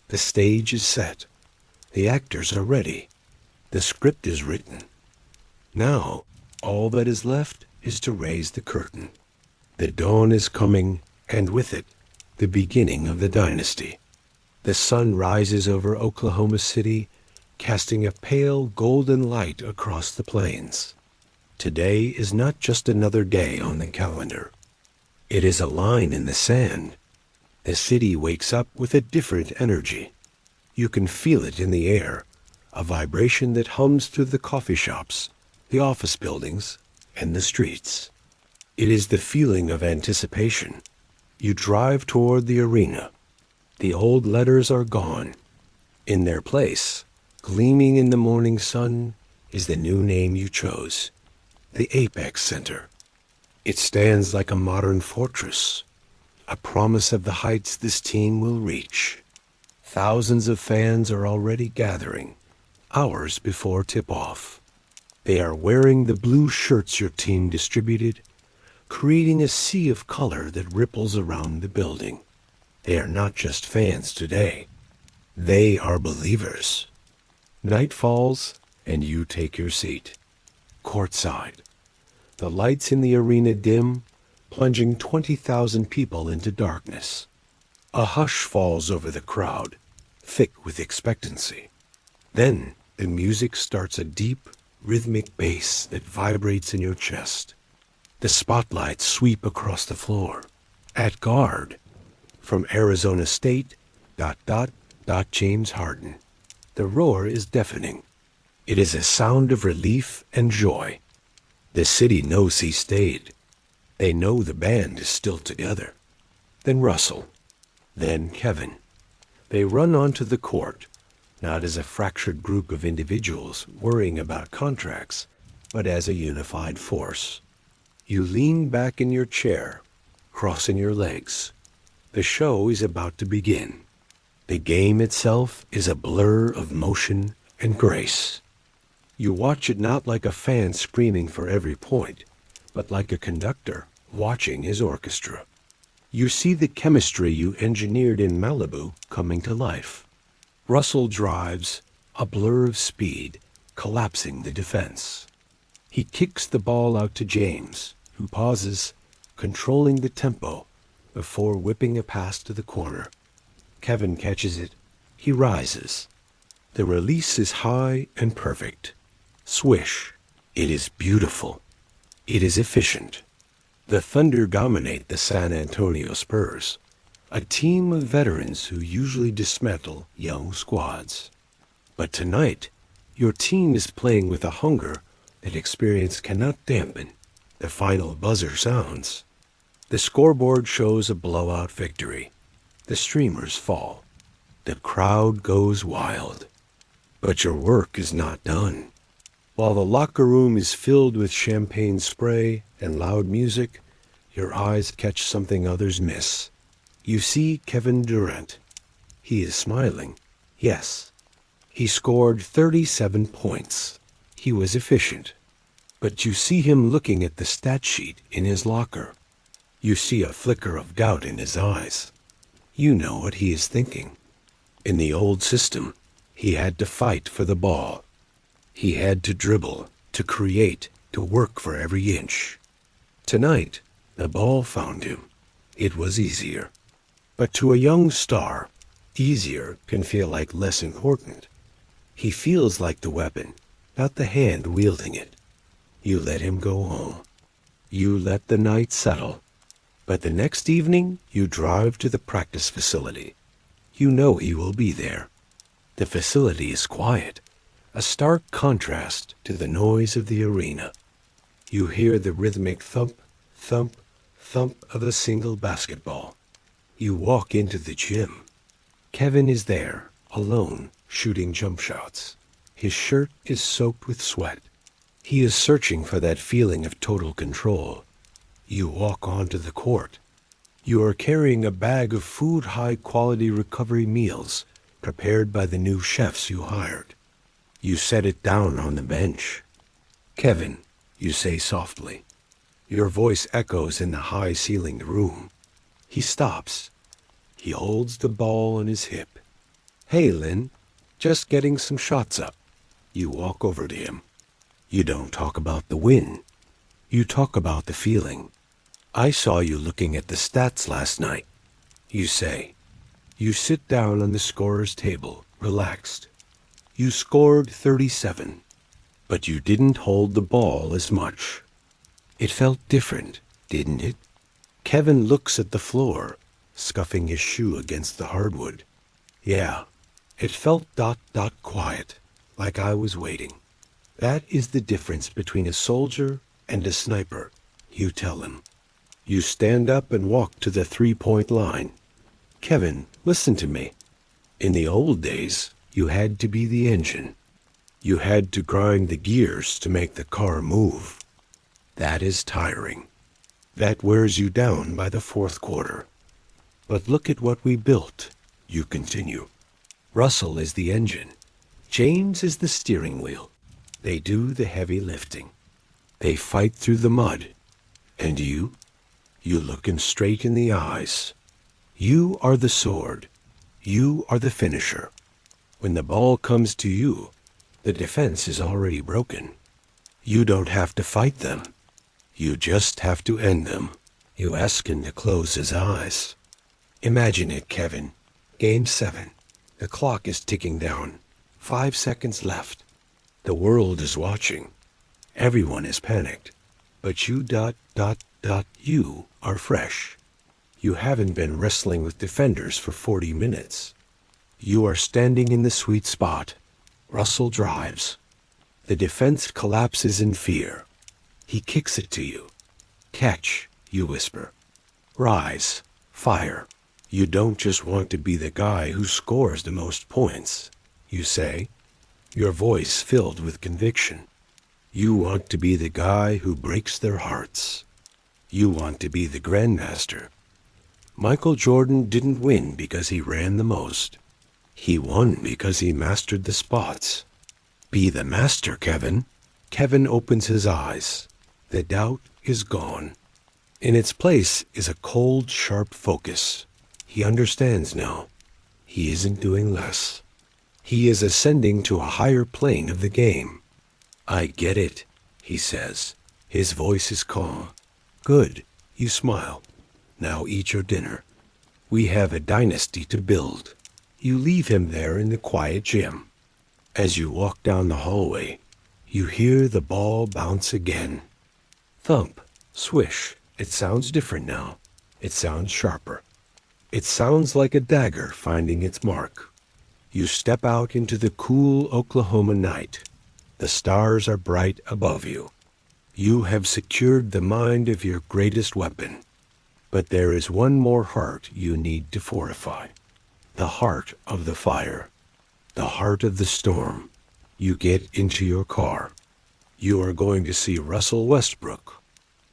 The stage is set. The actors are ready. The script is written. Now, all that is left is to raise the curtain. The dawn is coming, and with it, the beginning of the dynasty. The sun rises over Oklahoma City, casting a pale golden light across the plains. Today is not just another day on the calendar. It is a line in the sand. The city wakes up with a different energy. You can feel it in the air, a vibration that hums through the coffee shops, the office buildings, and the streets. It is the feeling of anticipation. You drive toward the arena. The old letters are gone. In their place, gleaming in the morning sun, is the new name you chose, the Apex Center. It stands like a modern fortress, a promise of the heights this team will reach. Thousands of fans are already gathering, hours before tip-off. They are wearing the blue shirts your team distributed, creating a sea of color that ripples around the building. They are not just fans today. They are believers. Night falls, and you take your seat. Courtside. The lights in the arena dim, plunging 20,000 people into darkness. A hush falls over the crowd, thick with expectancy. Then the music starts a deep, rhythmic bass that vibrates in your chest. The spotlights sweep across the floor. At guard, from Arizona State, James Harden. The roar is deafening. It is a sound of relief and joy. The city knows he stayed. They know the band is still together. Then Russell. Then Kevin. They run onto the court, not as a fractured group of individuals worrying about contracts, but as a unified force. You lean back in your chair, crossing your legs. The show is about to begin. The game itself is a blur of motion and grace. You watch it not like a fan screaming for every point, but like a conductor watching his orchestra. You see the chemistry you engineered in Malibu coming to life. Russell drives, a blur of speed, collapsing the defense. He kicks the ball out to James, who pauses, controlling the tempo, before whipping a pass to the corner. Kevin catches it. He rises. The release is high and perfect. Swish. It is beautiful. It is efficient. The Thunder dominate the San Antonio Spurs, a team of veterans who usually dismantle young squads. But tonight, your team is playing with a hunger that experience cannot dampen. The final buzzer sounds. The scoreboard shows a blowout victory. The streamers fall. The crowd goes wild. But your work is not done. While the locker room is filled with champagne spray and loud music, your eyes catch something others miss. You see Kevin Durant. He is smiling. Yes. He scored 37 points. He was efficient. But you see him looking at the stat sheet in his locker. You see a flicker of doubt in his eyes. You know what he is thinking. In the old system, he had to fight for the ball. He had to dribble, to create, to work for every inch. Tonight, the ball found him. It was easier. But to a young star, easier can feel like less important. He feels like the weapon, not the hand wielding it. You let him go home. You let the night settle. But the next evening, you drive to the practice facility. You know he will be there. The facility is quiet, a stark contrast to the noise of the arena. You hear the rhythmic thump, thump, thump of a single basketball. You walk into the gym. Kevin is there, alone, shooting jump shots. His shirt is soaked with sweat. He is searching for that feeling of total control. You walk onto the court. You are carrying a bag of food high-quality recovery meals prepared by the new chefs you hired. You set it down on the bench. Kevin, you say softly. Your voice echoes in the high-ceilinged room. He stops. He holds the ball on his hip. Hey, Lynn, just getting some shots up. You walk over to him. You don't talk about the win. You talk about the feeling. I saw you looking at the stats last night. You say. You sit down on the scorer's table, relaxed. You scored 37, but you didn't hold the ball as much. It felt different, didn't it? Kevin looks at the floor, scuffing his shoe against the hardwood. Yeah, it felt quiet, like I was waiting. That is the difference between a soldier and a sniper, you tell him. You stand up and walk to the three-point line. Kevin, listen to me. In the old days, you had to be the engine. You had to grind the gears to make the car move. That is tiring. That wears you down by the fourth quarter. But look at what we built, you continue. Russell is the engine. James is the steering wheel. They do the heavy lifting. They fight through the mud. And you look him straight in the eyes. You are the sword. You are the finisher. When the ball comes to you, the defense is already broken. You don't have to fight them. You just have to end them. You ask him to close his eyes. Imagine it, Kevin. Game 7. The clock is ticking down. 5 seconds left. The world is watching. Everyone is panicked. But you you are fresh. You haven't been wrestling with defenders for 40 minutes. You are standing in the sweet spot. Russell drives. The defense collapses in fear. He kicks it to you. Catch, you whisper. Rise, fire. You don't just want to be the guy who scores the most points, you say, your voice filled with conviction. You want to be the guy who breaks their hearts. You want to be the grandmaster. Michael Jordan didn't win because he ran the most. He won because he mastered the spots. Be the master, Kevin. Kevin opens his eyes. The doubt is gone. In its place is a cold, sharp focus. He understands now. He isn't doing less. He is ascending to a higher plane of the game. I get it, he says. His voice is calm. Good, you smile. Now eat your dinner. We have a dynasty to build. You leave him there in the quiet gym. As you walk down the hallway, you hear the ball bounce again. Thump, swish. It sounds different now. It sounds sharper. It sounds like a dagger finding its mark. You step out into the cool Oklahoma night. The stars are bright above you. You have secured the mind of your greatest weapon. But there is one more heart you need to fortify. The heart of the fire. The heart of the storm. You get into your car. You are going to see Russell Westbrook.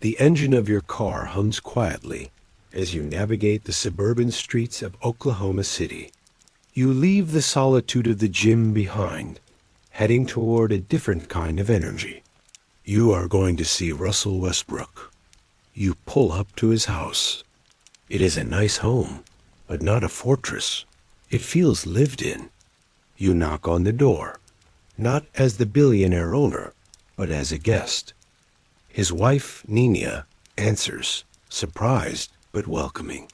The engine of your car hums quietly as you navigate the suburban streets of Oklahoma City. You leave the solitude of the gym behind, heading toward a different kind of energy. You are going to see Russell Westbrook. You pull up to his house. It is a nice home, but not a fortress. It feels lived in. You knock on the door, not as the billionaire owner, but as a guest. His wife, Nina, answers, surprised but welcoming.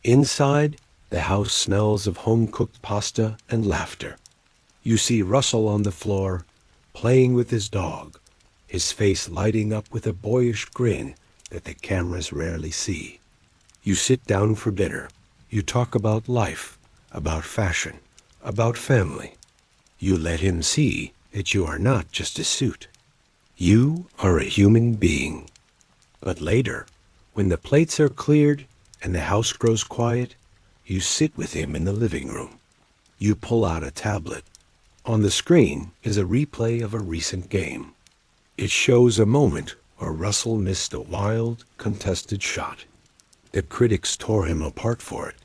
Inside, the house smells of home-cooked pasta and laughter. You see Russell on the floor, playing with his dog, his face lighting up with a boyish grin that the cameras rarely see. You sit down for dinner. You talk about life, about fashion, about family. You let him see that you are not just a suit. You are a human being. But later, when the plates are cleared and the house grows quiet, you sit with him in the living room. You pull out a tablet. On the screen is a replay of a recent game. It shows a moment where Russell missed a wild, contested shot. The critics tore him apart for it.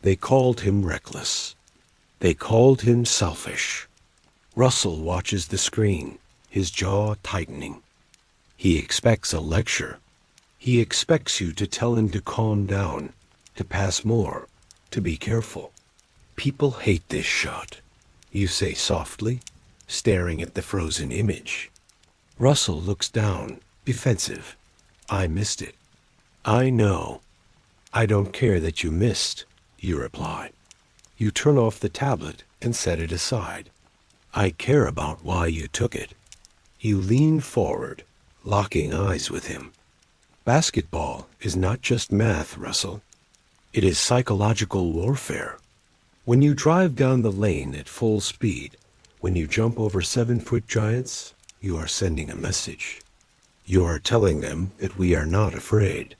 They called him reckless. They called him selfish. Russell watches the screen, his jaw tightening. He expects a lecture. He expects you to tell him to calm down, to pass more, to be careful. People hate this shot, you say softly, staring at the frozen image. Russell looks down, defensive. I missed it. I know. I don't care that you missed, you reply. You turn off the tablet and set it aside. I care about why you took it. You lean forward, locking eyes with him. Basketball is not just math, Russell. It is psychological warfare. When you drive down the lane at full speed, when you jump over 7-foot giants, you are sending a message. You are telling them that we are not afraid.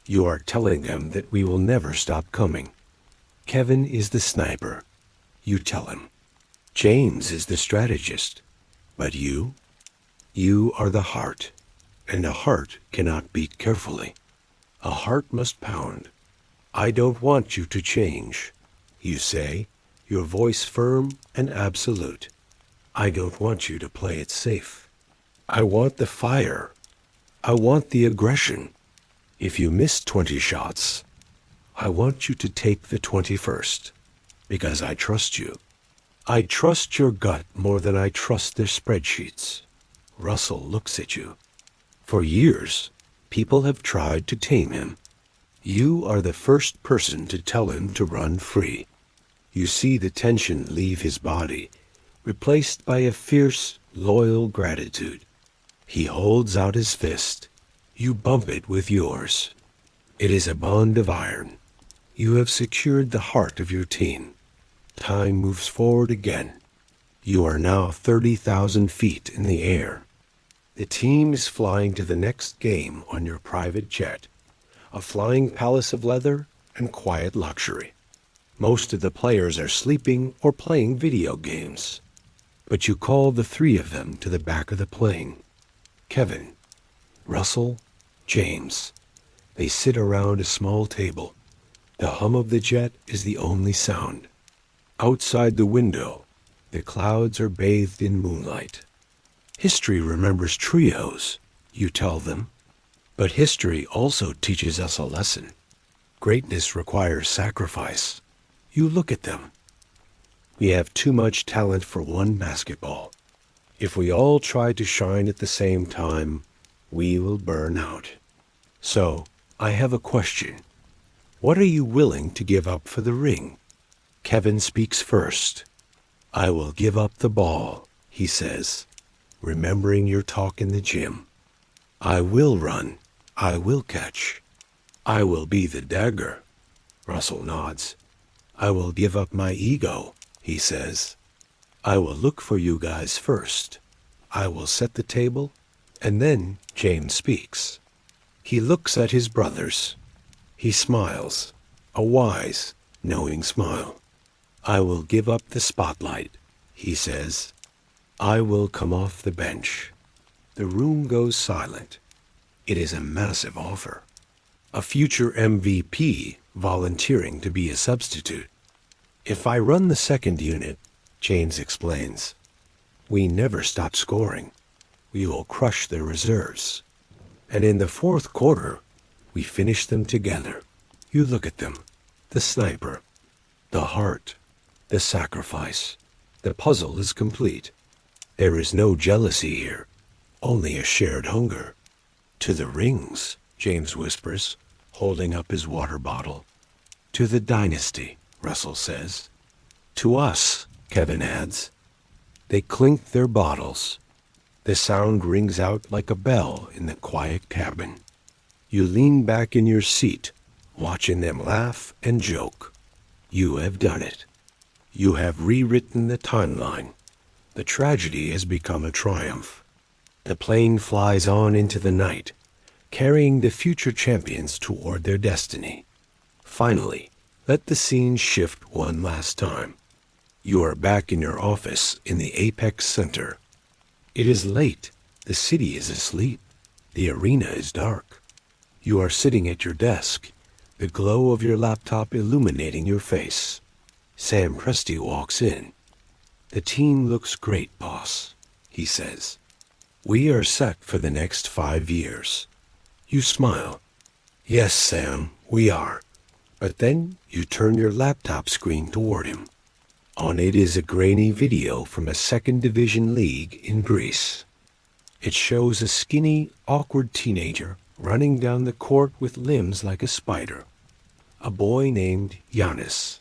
You are telling them that we will never stop coming. Kevin is the sniper. You tell him. James is the strategist. But you are the heart. And a heart cannot beat carefully. A heart must pound. I don't want you to change, you say, your voice firm and absolute. I don't want you to play it safe. I want the fire. I want the aggression. If you miss 20 shots, I want you to take the 21st, because I trust you. I trust your gut more than I trust their spreadsheets. Russell looks at you. For years, people have tried to tame him. You are the first person to tell him to run free. You see the tension leave his body, replaced by a fierce, loyal gratitude. He holds out his fist. You bump it with yours. It is a bond of iron. You have secured the heart of your team. Time moves forward again. You are now 30,000 feet in the air. The team is flying to the next game on your private jet, a flying palace of leather and quiet luxury. Most of the players are sleeping or playing video games. But you call the three of them to the back of the plane. Kevin, Russell, James. They sit around a small table. The hum of the jet is the only sound. Outside the window, the clouds are bathed in moonlight. History remembers trios, you tell them. But history also teaches us a lesson. Greatness requires sacrifice. You look at them. We have too much talent for one basketball. If we all try to shine at the same time, we will burn out. So, I have a question. What are you willing to give up for the ring? Kevin speaks first. I will give up the ball, he says, remembering your talk in the gym. I will run. I will catch. I will be the dagger. Russell nods. I will give up my ego, he says. I will look for you guys first. I will set the table, and then James speaks. He looks at his brothers. He smiles, a wise, knowing smile. I will give up the spotlight, he says. I will come off the bench. The room goes silent. It is a massive offer. A future MVP volunteering to be a substitute. If I run the second unit, James explains, we never stop scoring. We will crush their reserves. And in the fourth quarter, we finish them together. You look at them. The sniper, the heart, the sacrifice. The puzzle is complete. There is no jealousy here, only a shared hunger. To the rings, James whispers, holding up his water bottle. To the Dynasty, Russell says. To us, Kevin adds. They clink their bottles. The sound rings out like a bell in the quiet cabin. You lean back in your seat, watching them laugh and joke. You have done it. You have rewritten the timeline. The tragedy has become a triumph. The plane flies on into the night, carrying the future champions toward their destiny. Finally, let the scene shift one last time. You are back in your office in the Apex Center. It is late. The city is asleep. The arena is dark. You are sitting at your desk, the glow of your laptop illuminating your face. Sam Presti walks in. The team looks great, boss, he says. We are set for the next 5 years. You smile. Yes, Sam, we are. But then you turn your laptop screen toward him. On it is a grainy video from a second division league in Greece. It shows a skinny, awkward teenager running down the court with limbs like a spider. A boy named Giannis.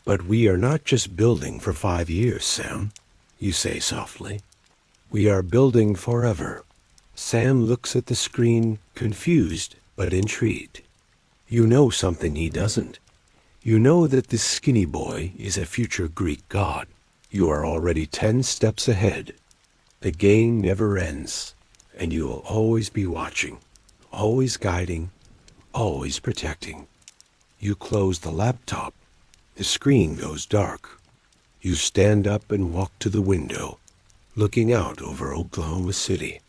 But we are not just building for 5 years, Sam, you say softly. We are building forever. Sam looks at the screen, confused but intrigued. You know something he doesn't. You know that this skinny boy is a future Greek god. You are already 10 steps ahead. The game never ends, and you will always be watching, always guiding, always protecting. You close the laptop. The screen goes dark. You stand up and walk to the window, looking out over Oklahoma City.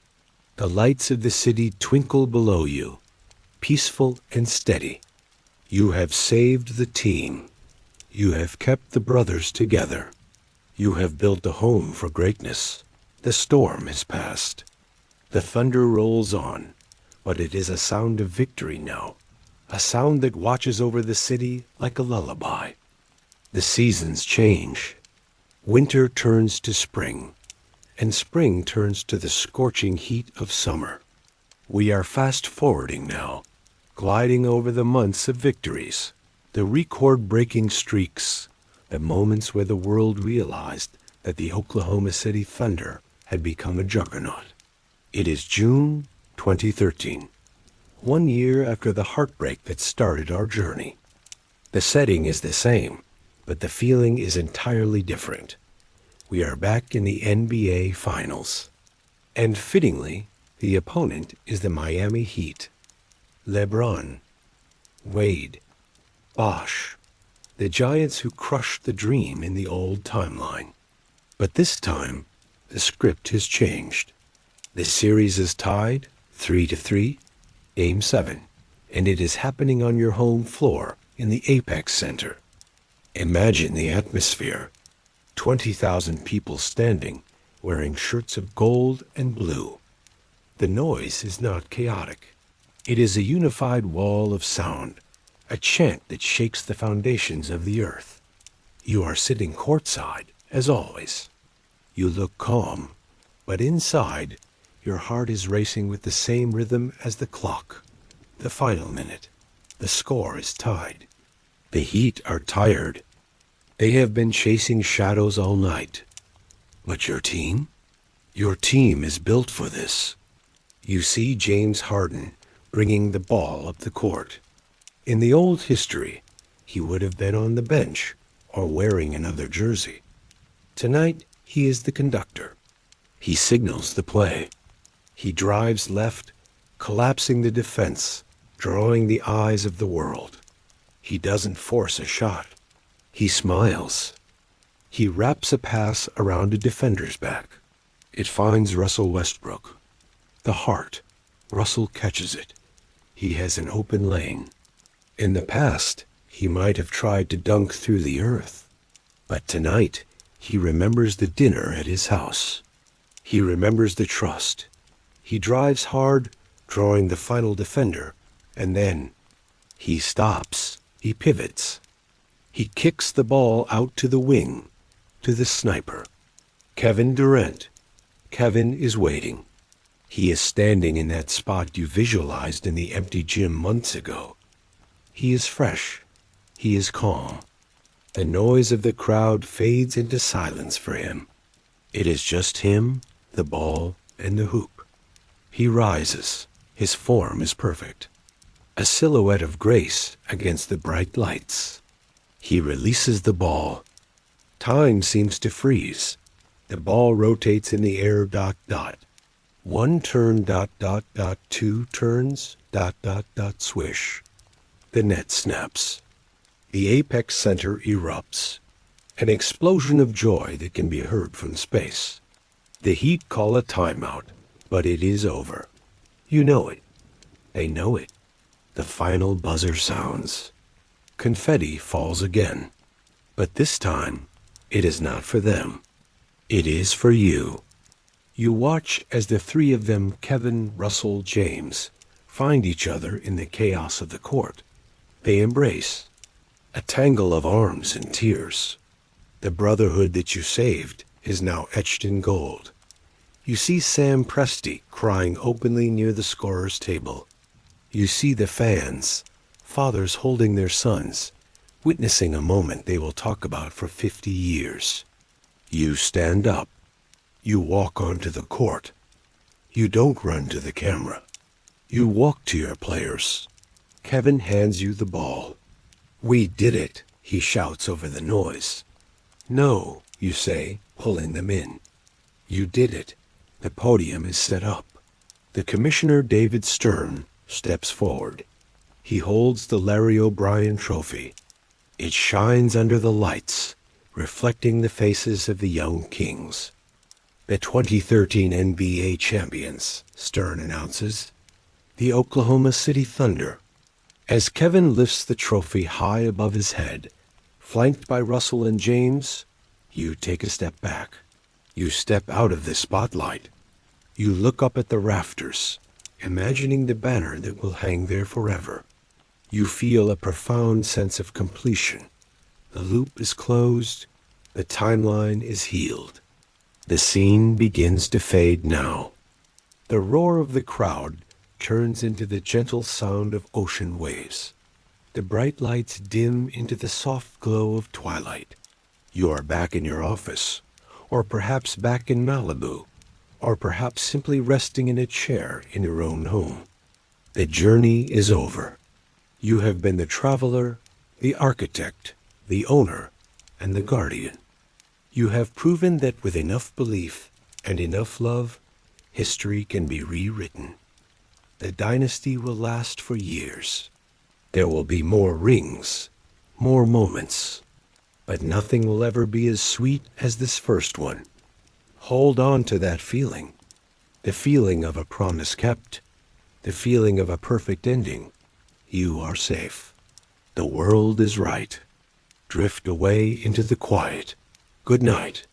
The lights of the city twinkle below you, peaceful and steady. You have saved the team. You have kept the brothers together. You have built a home for greatness. The storm has passed. The thunder rolls on, but it is a sound of victory now, a sound that watches over the city like a lullaby. The seasons change. Winter turns to spring, and spring turns to the scorching heat of summer. We are fast-forwarding now, gliding over the months of victories, the record-breaking streaks, the moments where the world realized that the Oklahoma City Thunder had become a juggernaut. It is June 2013, 1 year after the heartbreak that started our journey. The setting is the same, but the feeling is entirely different. We are back in the NBA Finals. And fittingly, the opponent is the Miami Heat. LeBron, Wade, Bosh, the Giants who crushed the dream in the old timeline. But this time, the script has changed. The series is tied 3-3, Game 7, and it is happening on your home floor in the Apex Center. Imagine the atmosphere. 20,000 people standing, wearing shirts of gold and blue. The noise is not chaotic. It is a unified wall of sound, a chant that shakes the foundations of the earth. You are sitting courtside, as always. You look calm, but inside, your heart is racing with the same rhythm as the clock. The final minute. The score is tied. The Heat are tired. They have been chasing shadows all night. But your team? Your team is built for this. You see James Harden bringing the ball up the court. In the old history, he would have been on the bench or wearing another jersey. Tonight, he is the conductor. He signals the play. He drives left, collapsing the defense, drawing the eyes of the world. He doesn't force a shot. He smiles. He wraps a pass around a defender's back. It finds Russell Westbrook. The heart. Russell catches it. He has an open lane. In the past, he might have tried to dunk through the earth. But tonight, he remembers the dinner at his house. He remembers the trust. He drives hard, drawing the final defender, and then he stops. He pivots. He kicks the ball out to the wing, to the sniper. Kevin Durant. Kevin is waiting. He is standing in that spot you visualized in the empty gym months ago. He is fresh. He is calm. The noise of the crowd fades into silence for him. It is just him, the ball, and the hoop. He rises. His form is perfect. A silhouette of grace against the bright lights. He releases the ball. Time seems to freeze. The ball rotates in the air ... One turn ... 2 turns ... swish. The net snaps. The Apex Center erupts. An explosion of joy that can be heard from space. The Heat call a timeout, but it is over. You know it. They know it. The final buzzer sounds. Confetti falls again. But this time, it is not for them. It is for you. You watch as the three of them, Kevin, Russell, James, find each other in the chaos of the court. They embrace. A tangle of arms and tears. The brotherhood that you saved is now etched in gold. You see Sam Presti crying openly near the scorer's table. You see the fans, fathers holding their sons, witnessing a moment they will talk about for 50 years. You stand up. You walk onto the court. You don't run to the camera. You walk to your players. Kevin hands you the ball. "We did it," he shouts over the noise. "No," you say, pulling them in. "You did it." The podium is set up. The Commissioner David Stern steps forward. He holds the Larry O'Brien trophy. It shines under the lights, reflecting the faces of the young kings. "The 2013 NBA champions," Stern announces. "The Oklahoma City Thunder." As Kevin lifts the trophy high above his head, flanked by Russell and James, you take a step back. You step out of the spotlight. You look up at the rafters, imagining the banner that will hang there forever. You feel a profound sense of completion. The loop is closed. The timeline is healed. The scene begins to fade now. The roar of the crowd turns into the gentle sound of ocean waves. The bright lights dim into the soft glow of twilight. You are back in your office, or perhaps back in Malibu, or perhaps simply resting in a chair in your own home. The journey is over. You have been the traveler, the architect, the owner, and the guardian. You have proven that with enough belief and enough love, history can be rewritten. The dynasty will last for years. There will be more rings, more moments, but nothing will ever be as sweet as this first one. Hold on to that feeling, the feeling of a promise kept, the feeling of a perfect ending. You are safe. The world is right. Drift away into the quiet. Good night.